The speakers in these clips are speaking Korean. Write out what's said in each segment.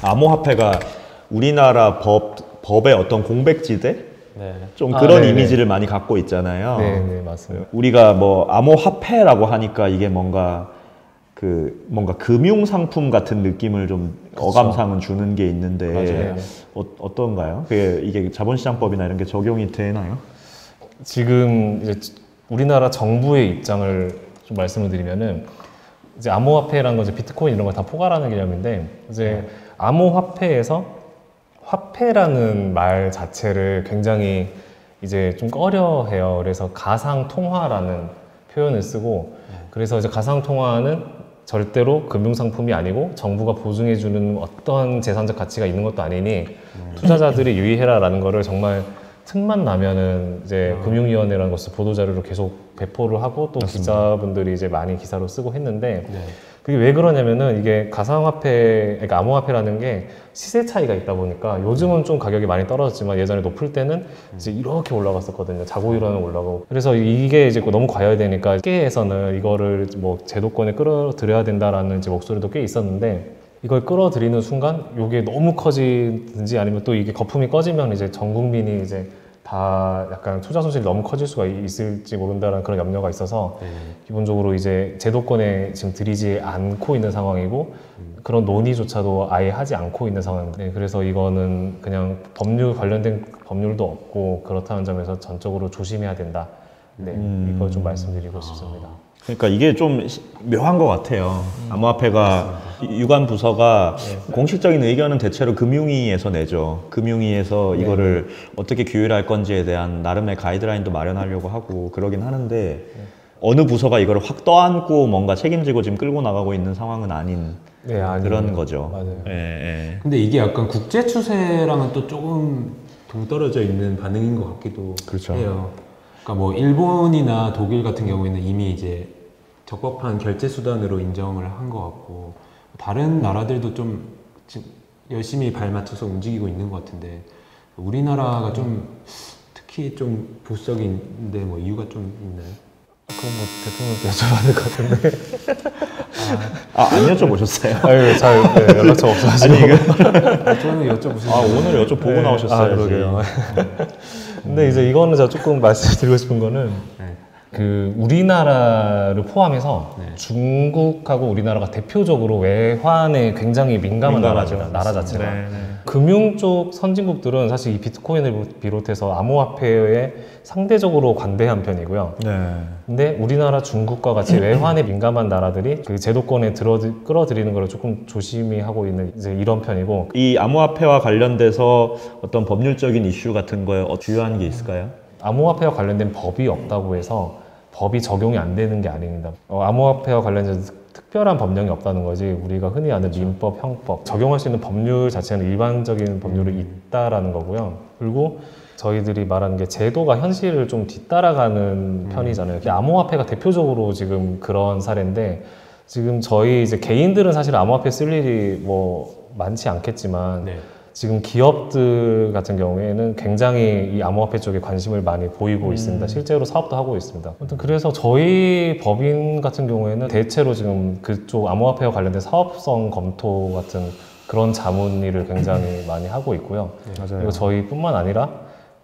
암호화폐가 우리나라 법의 어떤 공백지대? 네. 좀 그런 이미지를 많이 갖고 있잖아요. 네, 맞습니다. 우리가 뭐 암호화폐라고 하니까 이게 뭔가 금융 상품 같은 느낌을 좀 그쵸. 어감상은 주는 게 있는데 어떤가요? 이게 자본시장법이나 이런 게 적용이 되나요? 지금 이제 우리나라 정부의 입장을 좀 말씀을 드리면은 이제 암호화폐라는 건 이제 비트코인 이런 걸 다 포괄하는 개념인데 이제 암호화폐에서 화폐라는 말 자체를 굉장히 이제 좀 꺼려해요. 그래서 가상통화라는 표현을 쓰고 그래서 이제 가상통화는 절대로 금융상품이 아니고 정부가 보증해주는 어떤 재산적 가치가 있는 것도 아니니 투자자들이 유의해라라는 거를 정말 틈만 나면은 이제 금융위원회라는 것을 보도자료로 계속 배포를 하고 또 맞습니다. 기자분들이 이제 많이 기사로 쓰고 했는데 그게 왜 그러냐면은 이게 가상화폐, 그러니까 암호화폐라는 게 시세 차이가 있다 보니까 요즘은 좀 가격이 많이 떨어졌지만 예전에 높을 때는 이제 이렇게 올라갔었거든요. 자고일어는 올라가고. 그래서 이게 이제 너무 과열되니까 업계에서는 이거를 뭐 제도권에 끌어들여야 된다라는 이제 목소리도 꽤 있었는데 이걸 끌어들이는 순간 이게 너무 커지든지 아니면 또 이게 거품이 꺼지면 이제 전 국민이 이제 다 약간 투자 손실이 너무 커질 수가 있을지 모른다는 그런 염려가 있어서 기본적으로 이제 제도권에 지금 들이지 않고 있는 상황이고 그런 논의조차도 아예 하지 않고 있는 상황인데 그래서 이거는 그냥 관련된 법률도 없고 그렇다는 점에서 전적으로 조심해야 된다. 이걸 좀 말씀드리고 싶습니다. 그러니까 이게 좀 묘한 것 같아요. 암호화폐가 유관 부서가 공식적인 의견은 대체로 금융위에서 내죠. 금융위에서 이거를 어떻게 규율할 건지에 대한 나름의 가이드라인도 마련하려고 하고 그러긴 하는데 어느 부서가 이걸 확 떠안고 뭔가 책임지고 지금 끌고 나가고 있는 상황은 아닌 그런 거죠. 맞아요. 근데 이게 약간 국제 추세랑은 또 조금 동떨어져 있는 반응인 것 같기도 해요. 그러니까 뭐 일본이나 독일 같은 경우에는 이미 이제 적법한 결제 수단으로 인정을 한 것 같고 다른 나라들도 좀 열심히 발맞춰서 움직이고 있는 것 같은데 우리나라가 좀 특히 좀 보수적인데 뭐 이유가 좀 있나요? 그건 뭐 대통령께 여쭤봐야 될 것 같은데. 안 여쭤보셨어요? 아유, 잘 연락처 없어가지고. 저는 여쭤보시죠. 오늘 여쭤보고 나오셨어요. 그러게요. 근데 이제 이거는 제가 조금 말씀드리고 싶은 거는 그 우리나라를 포함해서 중국하고 우리나라가 대표적으로 외환에 굉장히 민감한 나라죠. 나라 자체가. 금융 쪽 선진국들은 사실 이 비트코인을 비롯해서 암호화폐에 상대적으로 관대한 편이고요. 근데 우리나라, 중국과 같이 외환에 민감한 나라들이 그 제도권에 끌어들이는 걸 조금 조심히 하고 있는 이제 이런 편이고 이 암호화폐와 관련돼서 어떤 법률적인 이슈 같은 거에 주요한 게 있을까요? 암호화폐와 관련된 법이 없다고 해서 법이 적용이 안 되는 게 아닙니다. 암호화폐와 관련해서 특별한 법령이 없다는 거지 우리가 흔히 아는 민법, 형법 적용할 수 있는 법률 자체는 일반적인 법률이 있다라는 거고요. 그리고 저희들이 말하는 게 제도가 현실을 좀 뒤따라가는 편이잖아요. 암호화폐가 대표적으로 지금 그런 사례인데 지금 저희 이제 개인들은 사실 암호화폐 쓸 일이 뭐 많지 않겠지만 지금 기업들 같은 경우에는 굉장히 이 암호화폐 쪽에 관심을 많이 보이고 있습니다. 실제로 사업도 하고 있습니다. 아무튼 그래서 저희 법인 같은 경우에는 대체로 지금 그쪽 암호화폐와 관련된 사업성 검토 같은 그런 자문일을 굉장히 많이 하고 있고요. 그리고 저희뿐만 아니라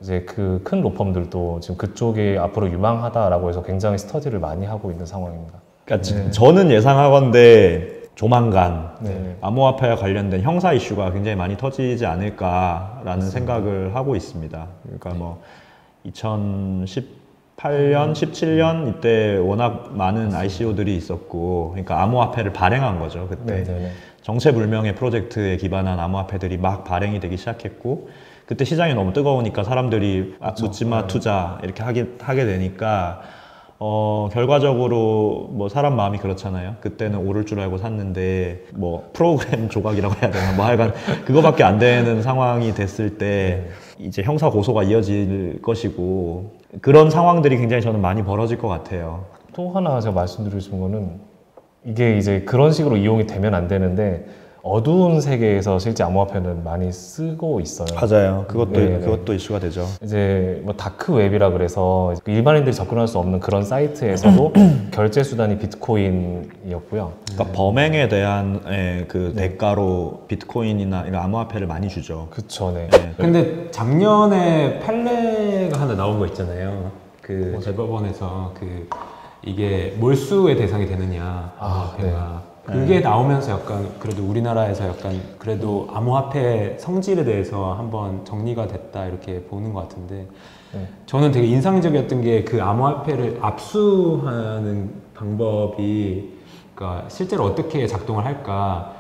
이제 그 큰 로펌들도 지금 그쪽이 앞으로 유망하다라고 해서 굉장히 스터디를 많이 하고 있는 상황입니다. 그러니까 저는 예상하건대 조만간 암호화폐와 관련된 형사 이슈가 굉장히 많이 터지지 않을까라는 생각을 하고 있습니다. 그러니까 뭐 2018년, 17년 이때 워낙 많은 ICO들이 있었고 그러니까 암호화폐를 발행한 거죠. 그때 정체불명의 프로젝트에 기반한 암호화폐들이 막 발행이 되기 시작했고 그때 시장이 너무 뜨거우니까 사람들이 묻지마 투자 이렇게 하게 되니까 결과적으로 뭐 사람 마음이 그렇잖아요. 그때는 오를 줄 알고 샀는데 뭐 프로그램 조각이라고 해야 되나 뭐 하여간 그거밖에 안 되는 상황이 됐을 때 이제 형사 고소가 이어질 것이고 그런 상황들이 굉장히 저는 많이 벌어질 것 같아요. 또 하나 제가 말씀드리고 싶은 거는 이게 이제 그런 식으로 이용이 되면 안 되는데 어두운 세계에서 실제 암호화폐는 많이 쓰고 있어요. 맞아요. 네네. 그것도 이슈가 되죠. 이제 뭐 다크 웹이라 그래서 일반인들이 접근할 수 없는 그런 사이트에서도 결제 수단이 비트코인이었고요. 그러니까 범행에 대한 그 대가로 비트코인이나 이런 암호화폐를 많이 주죠. 그쵸, 네. 근데 작년에 판례가 하나 나온 거 있잖아요. 그 대법원에서 그 이게 몰수의 대상이 되느냐 암호화폐가 그게 나오면서 약간 그래도 우리나라에서 약간 그래도 암호화폐 성질에 대해서 한번 정리가 됐다 이렇게 보는 것 같은데 저는 되게 인상적이었던 게 그 암호화폐를 압수하는 방법이 그러니까 실제로 어떻게 작동을 할까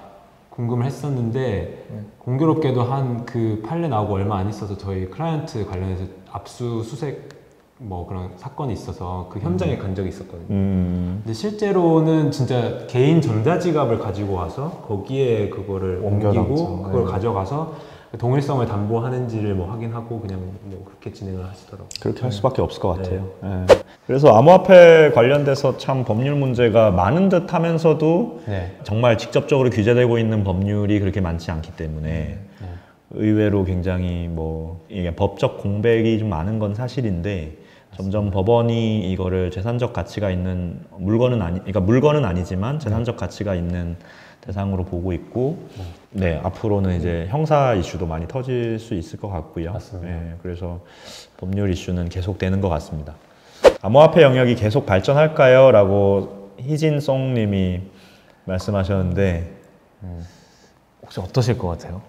궁금을 했었는데 공교롭게도 한 그 판례 나오고 얼마 안 있어서 저희 클라이언트 관련해서 압수수색 뭐 그런 사건이 있어서 그 현장에 간 적이 있었거든요. 근데 실제로는 진짜 개인 전자지갑을 가지고 와서 거기에 그거를 옮기고 그걸 가져가서 동일성을 담보하는지를 뭐 확인하고 그냥 뭐 그렇게 진행을 하시더라고요. 그렇게 할 수밖에 없을 것 같아요. 네. 그래서 암호화폐 관련돼서 참 법률 문제가 많은 듯 하면서도 정말 직접적으로 규제되고 있는 법률이 그렇게 많지 않기 때문에 의외로 굉장히 뭐 이게 법적 공백이 좀 많은 건 사실인데 점점 법원이 이거를 재산적 가치가 있는 그러니까 물건은 아니지만 재산적 가치가 있는 대상으로 보고 있고, 네, 앞으로는 이제 형사 이슈도 많이 터질 수 있을 것 같고요. 네, 그래서 법률 이슈는 계속되는 것 같습니다. 암호화폐 영역이 계속 발전할까요? 라고 희진송님이 말씀하셨는데 혹시 어떠실 것 같아요?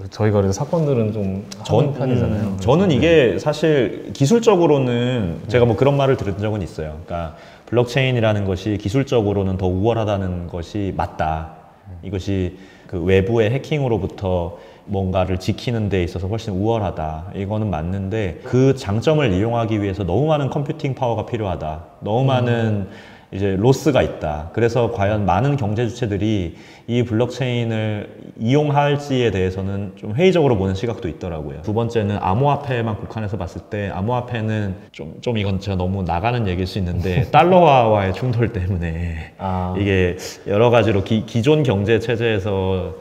저희가 그래도 사건들은 좀 하는 편이잖아요. 저는 이게 사실 기술적으로는 제가 뭐 그런 말을 들은 적은 있어요. 그러니까 블록체인이라는 것이 기술적으로는 더 우월하다는 것이 맞다. 이것이 그 외부의 해킹으로부터 뭔가를 지키는 데 있어서 훨씬 우월하다. 이거는 맞는데 그 장점을 이용하기 위해서 너무 많은 컴퓨팅 파워가 필요하다. 너무 많은 이제 로스가 있다. 그래서 과연 많은 경제 주체들이 이 블록체인을 이용할지에 대해서는 좀 회의적으로 보는 시각도 있더라고요. 두 번째는 암호화폐만 국한해서 봤을 때 암호화폐는 좀 이건 제가 너무 나가는 얘기일 수 있는데 달러화와의 충돌 때문에 이게 여러 가지로 기존 경제 체제에서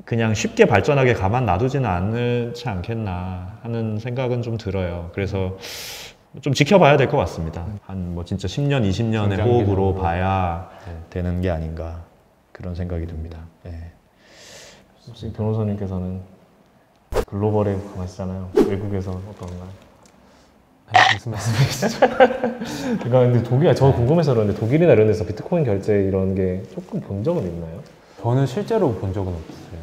그냥 쉽게 발전하게 가만 놔두지는 않지 않겠나 하는 생각은 좀 들어요. 그래서 좀 지켜봐야 될 것 같습니다. 한 뭐 진짜 10년, 20년의 호흡으로 봐야 되는 게 아닌가 그런 생각이 듭니다. 혹시 변호사님께서는 글로벌에 강하시잖아요. 외국에서 어떤가요? 무슨 말씀이시죠? 그러니까 근데 저 궁금해서 그러는데 독일이나 이런 데서 비트코인 결제 이런 게 조금 본 적은 있나요? 저는 실제로 본 적은 없어요.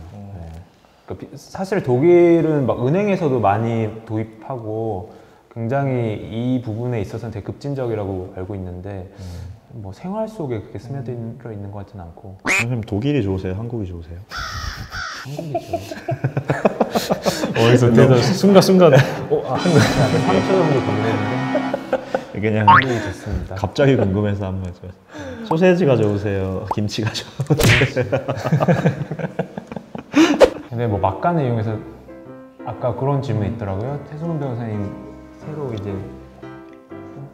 그러니까 사실 독일은 막 은행에서도 많이 도입하고 굉장히 이 부분에 있어서는 되게 급진적이라고 알고 있는데 뭐 생활 속에 그렇게 스며들어 있는 것 같지는 않고. 선생님 독일이 좋으세요? 한국이 좋으세요? 한국이죠. 어디서 대서 순간 한국 3초 정도 고민했는데 그냥 한국이 좋습니다. 갑자기 궁금해서 한번 여쭤봤어요. 소세지가 좋으세요? 김치가 좋으세요? 근데 뭐 막간을 이용해서 아까 그런 질문이 있더라고요. 태순 변호사님 새로 이제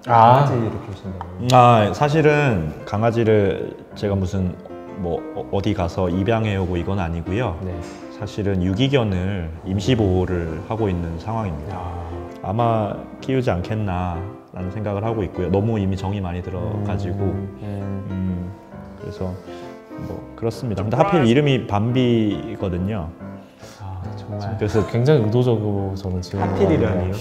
강아지 이렇게 오신다고. 사실은 강아지를 제가 무슨 뭐 어디 가서 입양해 오고 이건 아니고요. 사실은 유기견을 임시 보호를 하고 있는 상황입니다. 아마 키우지 않겠나라는 생각을 하고 있고요. 너무 이미 정이 많이 들어가지고 그래서 뭐 그렇습니다. 근데 하필 이름이 밤비거든요. 정말. 그래서 굉장히 의도적으로 저는 지금 하필이라니요.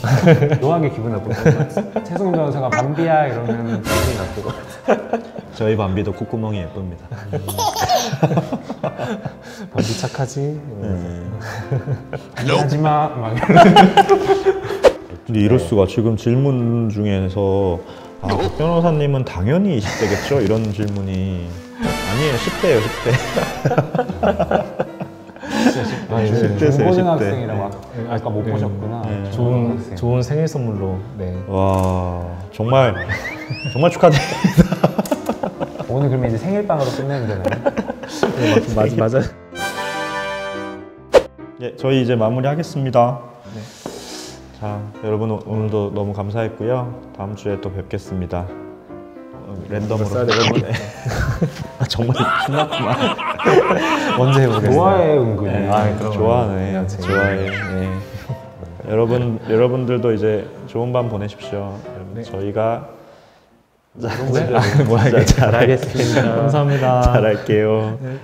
묘하게 기분 나쁠 것 같아요. 태승 변호사가 밤비야 이러면 기분이 나쁠 것 같아요. 저희 밤비도 콧구멍이 예쁩니다. 밤비 착하지? 하지마 막 근데 이럴 수가 지금 질문 중에서 박 변호사님은 당연히 20대겠죠? 이런 질문이 아니에요. 10대예요. 10대. 10대세요, 고등학생이라고 아까 못 보셨구나. 좋은 생일 선물로. 와 정말 축하드립니다. 오늘 그러면 이제 생일빵으로 끝내면 되나요? 맞아. 저희 이제 마무리하겠습니다. 자 여러분 오늘도 너무 감사했고요. 다음 주에 또 뵙겠습니다. 랜덤으로 써야 되겠네. 아, 정말 신났구만. 언제 해보겠어요? 좋아해 은근히. 네, 그럼 좋아하네. 그냥 좋아해. 네. 여러분들도 이제 좋은 밤 보내십시오. 네. 저희가 뭐야 이게 잘하겠습니다. 감사합니다. 잘할게요. 네.